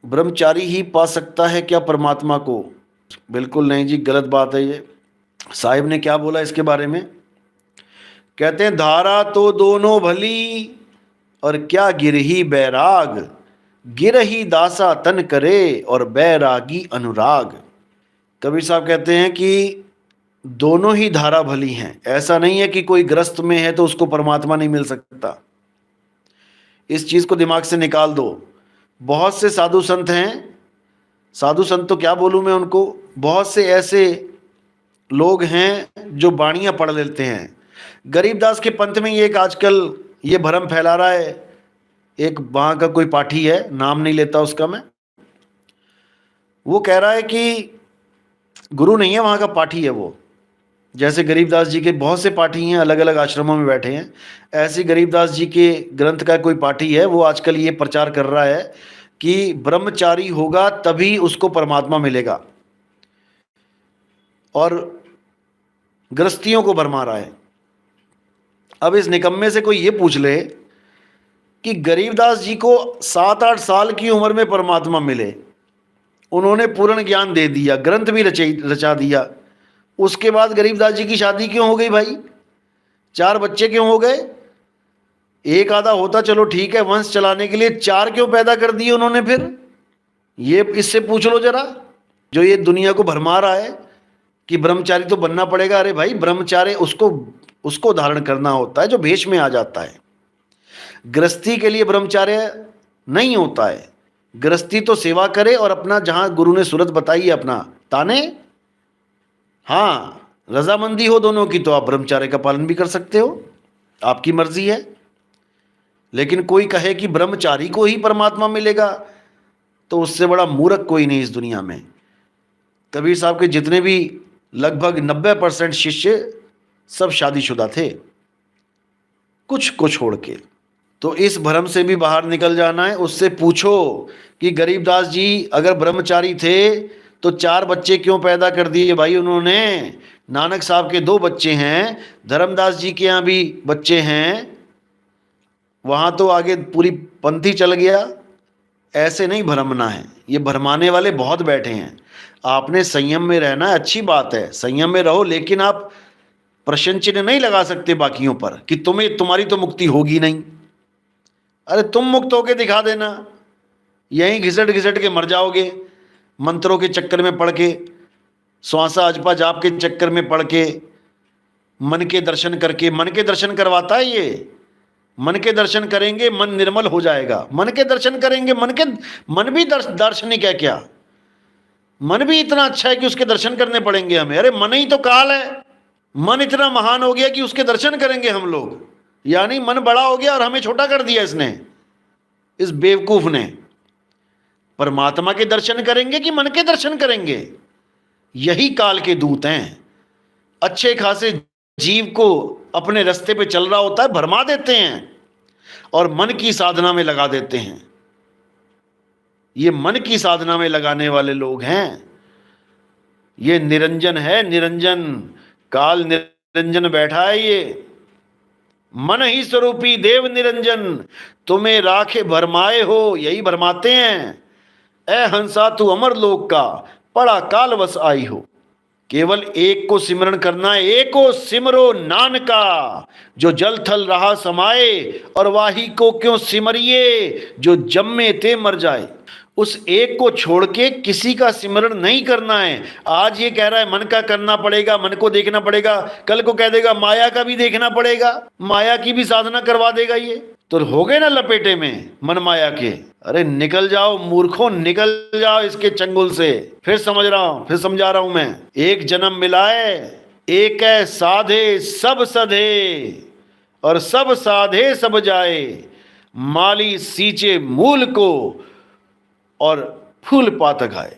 ब्रह्मचारी ही पा सकता है क्या परमात्मा को? बिल्कुल नहीं जी, गलत बात है ये। साहिब ने क्या बोला इसके बारे में? कहते हैं धारा तो दोनों भली और क्या गिरही बैराग, गिरही दासा तन करे और बैरागी अनुराग। कबीर साहब कहते हैं कि दोनों ही धारा भली हैं। ऐसा नहीं है कि कोई ग्रस्त में है तो उसको परमात्मा नहीं मिल सकता। इस चीज को दिमाग से निकाल दो। बहुत से साधु संत हैं, साधु संत तो क्या बोलूं मैं उनको, बहुत से ऐसे लोग हैं जो बाणियां पढ़ लेते हैं। गरीबदास के पंथ में ये एक आजकल ये भरम फैला रहा है। एक वहां का कोई पाठी है, नाम नहीं लेता उसका मैं, वो कह रहा है कि गुरु नहीं है, वहां का पाठी है वो। जैसे गरीबदास जी के बहुत से पाठी हैं, अलग अलग आश्रमों में बैठे हैं, ऐसे गरीबदास जी के ग्रंथ का कोई पाठी है, वो आजकल ये प्रचार कर रहा है कि ब्रह्मचारी होगा तभी उसको परमात्मा मिलेगा, और गृहस्थियों को भरमा रहा है। अब इस निकम्मे से कोई ये पूछ ले कि गरीबदास जी को 7-8 साल की उम्र में परमात्मा मिले, उन्होंने पूर्ण ज्ञान दे दिया, ग्रंथ भी रचा दिया, उसके बाद गरीबदास जी की शादी क्यों हो गई भाई? 4 बच्चे क्यों हो गए? एक आधा होता चलो ठीक है, वंश चलाने के लिए 4 क्यों पैदा कर दिए उन्होंने फिर? ये इससे पूछ लो जरा, जो ये दुनिया को भरमा रहा है कि ब्रह्मचारी तो बनना पड़ेगा। अरे भाई, ब्रह्मचारी उसको धारण करना होता है जो भेष में आ जाता है। गृहस्थी के लिए ब्रह्मचार्य नहीं होता है। गृहस्थी तो सेवा करे और अपना जहां गुरु ने सूरत बताई है अपना ताने, हाँ रजामंदी हो दोनों की, तो आप ब्रह्मचार्य का पालन भी कर सकते हो, आपकी मर्जी है। लेकिन कोई कहे कि ब्रह्मचारी को ही परमात्मा मिलेगा, तो उससे बड़ा मूर्ख कोई नहीं इस दुनिया में। कबीर साहब के जितने भी लगभग 90% शिष्य सब शादीशुदा थे, कुछ को छोड़ के। तो इस भ्रम से भी बाहर निकल जाना है। उससे पूछो कि गरीबदास जी अगर ब्रह्मचारी थे तो 4 बच्चे क्यों पैदा कर दिए भाई उन्होंने? नानक साहब के 2 बच्चे हैं, धर्मदास जी के यहाँ भी बच्चे हैं, वहां तो आगे पूरी पंथी चल गया। ऐसे नहीं भरमना है, ये भरमाने वाले बहुत बैठे हैं। आपने संयम में रहना है, अच्छी बात है, संयम में रहो, लेकिन आप प्रश्न चिन्ह नहीं लगा सकते बाकियों पर कि तुम्हारी तो मुक्ति होगी नहीं। अरे तुम मुक्त होके दिखा देना, यहीं घिसट घिसट के मर जाओगे, मंत्रों के चक्कर में पड़ के, श्वासा अजपा जाप के चक्कर में पड़ के, मन के दर्शन करके। मन के दर्शन करवाता है ये, मन के दर्शन करेंगे मन निर्मल हो जाएगा। मन के दर्शन करेंगे, मन भी दार्शनिक है क्या? मन भी इतना अच्छा है कि उसके दर्शन करने पड़ेंगे हमें? अरे मन ही तो काल है, मन इतना महान हो गया कि उसके दर्शन करेंगे हम लोग, यानी मन बड़ा हो गया और हमें छोटा कर दिया इसने, इस बेवकूफ ने। परमात्मा के दर्शन करेंगे कि मन के दर्शन करेंगे? यही काल के दूत हैं। अच्छे खासे जीव को अपने रास्ते पे चल रहा होता है, भरमा देते हैं और मन की साधना में लगा देते हैं। ये मन की साधना में लगाने वाले लोग हैं। ये निरंजन है, निरंजन काल निरंजन बैठा है ये। मन ही स्वरूपी देव निरंजन, तुम्हें राखे भरमाए हो, यही भरमाते हैं। ए हंसा तू अमर लोक का, पड़ा काल वस आई हो। केवल एक को सिमरण करना है, एक को सिमरो नानका, जो जल थल रहा समाए, और वाही को क्यों सिमरिए, जो जम्मे ते मर जाए। उस एक को छोड़ के किसी का सिमरण नहीं करना है। आज ये कह रहा है मन का करना पड़ेगा, मन को देखना पड़ेगा, कल को कह देगा माया का भी देखना पड़ेगा, माया की भी साधना करवा देगा। ये तो हो गए ना लपेटे में मन माया के। अरे निकल जाओ मूर्खों, निकल जाओ इसके चंगुल से। फिर समझा रहा हूं मैं। एक जन्म मिला है, एक है साधे सब सधे, और सब साधे सब जाए। माली सींचे मूल को, और फूल पात गाए।